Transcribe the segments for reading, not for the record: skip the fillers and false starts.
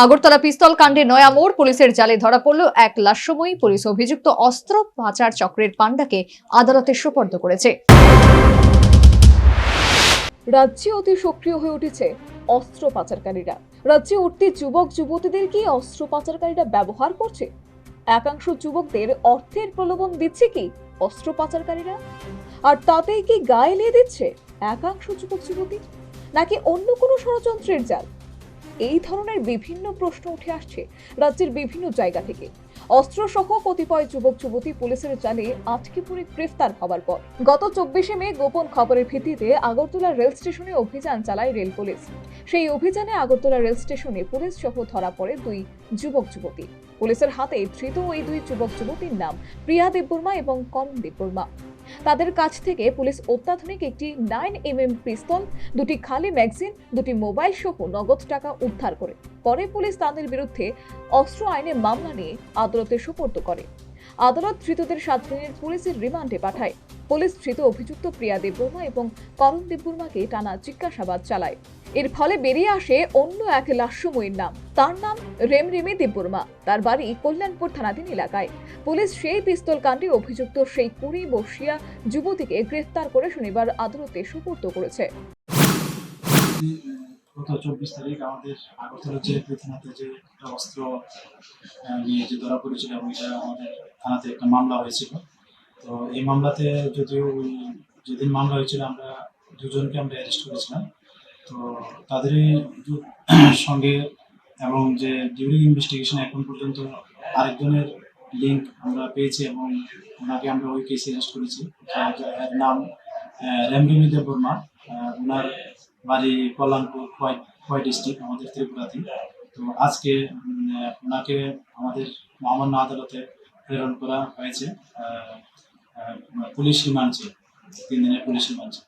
আগরতলা পিস্তল কাণ্ডে নয়া মোড়, পুলিশের জালে ধরা পড়ল এক লাশময়ী পুলিশ অভিযুক্ত অস্ত্র পাচার চক্রের পাণ্ডাকে আদালতে সোপর্দ করেছে। রাজ্যে অতি সক্রিয় হয়ে উঠেছে অস্ত্র পাচারকারীরা। রাজ্যে উঠতি যুবক যুবতীদেরকে অস্ত্র পাচারকারীরা ব্যবহার করছে। একাংশ যুবকদের অর্থের প্রলোভন দিচ্ছে কি অস্ত্র পাচারকারীরা, আর তাতেই কি গায়ে এলিয়ে দিচ্ছে একাংশ যুবক যুবতী, নাকি অন্য কোনো ষড়যন্ত্রের জাল? এই ধরনের বিভিন্ন প্রশ্ন উঠে আসছে রাজ্যের বিভিন্ন জায়গা থেকে। অস্ত্র সহ কতিপয় যুবক যুবতী পুলিশের জালে আটকে পড়ে গ্রেফতার হওয়ার পর গত 24শে মে গোপন খবরের ভিত্তিতে আগরতলা রেল স্টেশনে অভিযান চালায় রেল পুলিশ। সেই অভিযানে আগরতলা রেল স্টেশনে পুলিশ সহ ধরা পড়ে দুই যুবক যুবতী। পুলিশের হাতে ধৃত ওই দুই যুবক যুবতীর নাম প্রিয়া দেববর্মা এবং করণ দেববর্মা। তাদের কাছ থেকে পুলিশ অত্যাধুনিক একটি 9mm পিস্তল, দুটি খালি ম্যাগাজিন, দুটি মোবাইল সহ নগদ টাকা উদ্ধার করে পরে পুলিশ তাদের বিরুদ্ধে অস্ত্র আইনে মামলা নিয়ে আদালতে সোপর্দ করে। আদালত ধৃতদের 7 দিনের পুলিশের রিমান্ডে পাঠায়। পুলিশ ধৃত অভিযুক্ত প্রিয়া দেববর্মা এবং করণ দেববর্মাকে টানা জিজ্ঞাসাবাদ চালায়। এর ফলে বেরিয়ে আসে অন্য এক লাশময়ীর নাম। তার নাম রেমরেমি দেববর্মা। তার বাড়ি কল্যাণপুর থানাধীন এলাকায়। পুলিশ সেই পিস্তল কাণ্ডে অভিযুক্ত সেই 20 বর্ষীয় যুবতীকে গ্রেফতার করে শনিবার আদালতে সোপর্দ করেছে। গত 24 তারিখ আমাদের আগরতলা জেএপি থানাতে যে একটা অস্ত্র নিয়ে যে ধরা পড়েছিল এবং এটা আমাদের থানাতে একটা মামলা হয়েছিল। তো এই মামলাতে যদিও ওই যেদিন মামলা হয়েছিল আমরা দুজনকে আমরা অ্যারেস্ট করেছিলাম। তো তাদেরই সঙ্গে এবং যে ডিউরিং ইনভেস্টিগেশন এখন পর্যন্ত আরেকজনের লিঙ্ক আমরা পেয়েছি এবং ওনাকে আমরা ওই কেসে অ্যারেস্ট করেছি। যার নাম রেমরেমি দেববর্মা। ওনার বাড়ি কল্যাণপুর খোয়াই ডিস্ট্রিক্ট, আমাদের ত্রিপুরাতে। তো আজকে ওনাকে আমাদের মহামান্য আদালতে প্রেরণ করা হয়েছে পুলিশ রিমান্ডে, 3 দিনের পুলিশ রিমান্ডে।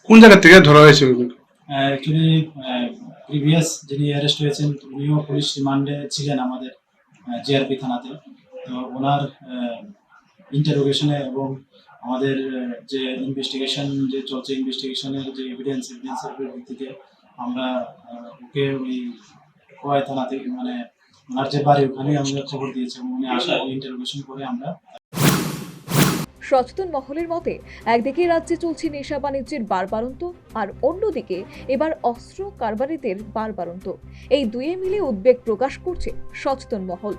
কোন জায়গা থেকে ধরা হয়েছে? অ্যাকচুয়ালি প্রিভিয়াস যিনি অ্যারেস্ট হয়েছেন উনিও পুলিশ রিমান্ডে ছিলেন আমাদের জিআরপি থানাতে। তো ওনার ইন্টারোগেশনে এবং আমাদের যে ইনভেস্টিগেশন যে চলছে, ইনভেস্টিগেশনের যে এভিডেন্সের ভিত্তিতে আমরা ওকে ওই খোয়াই থানা থেকে মানে ওনার যে বাড়ি ওখানে আমরা খবর দিয়েছি এবং উনি আসা ইন্টারোগেশন করে আমরা। সচেতন মহলের মতে একদিকে রাজ্যে চলছে নেশা বাণিজ্যের বাড়বাড়ন্ত, আর অন্যদিকে এবার অস্ত্র কারবারিদের বাড়বাড়ন্ত। এই দুয়ে মিলে উদ্বেগ প্রকাশ করছে সচেতন মহল।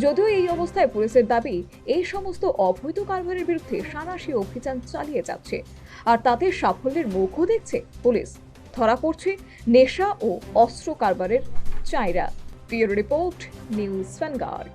যদিও এই অবস্থায় পুলিশের দাবি এই সমস্ত অবৈধ কারবারের বিরুদ্ধে সাঁড়াশি অভিযান চালিয়ে যাচ্ছে, আর তাতে সাফল্যের মুখও দেখছে পুলিশ। ধরা পড়ছে নেশা ও অস্ত্র কারবারের চাইরা। Bureau report, News vanguard.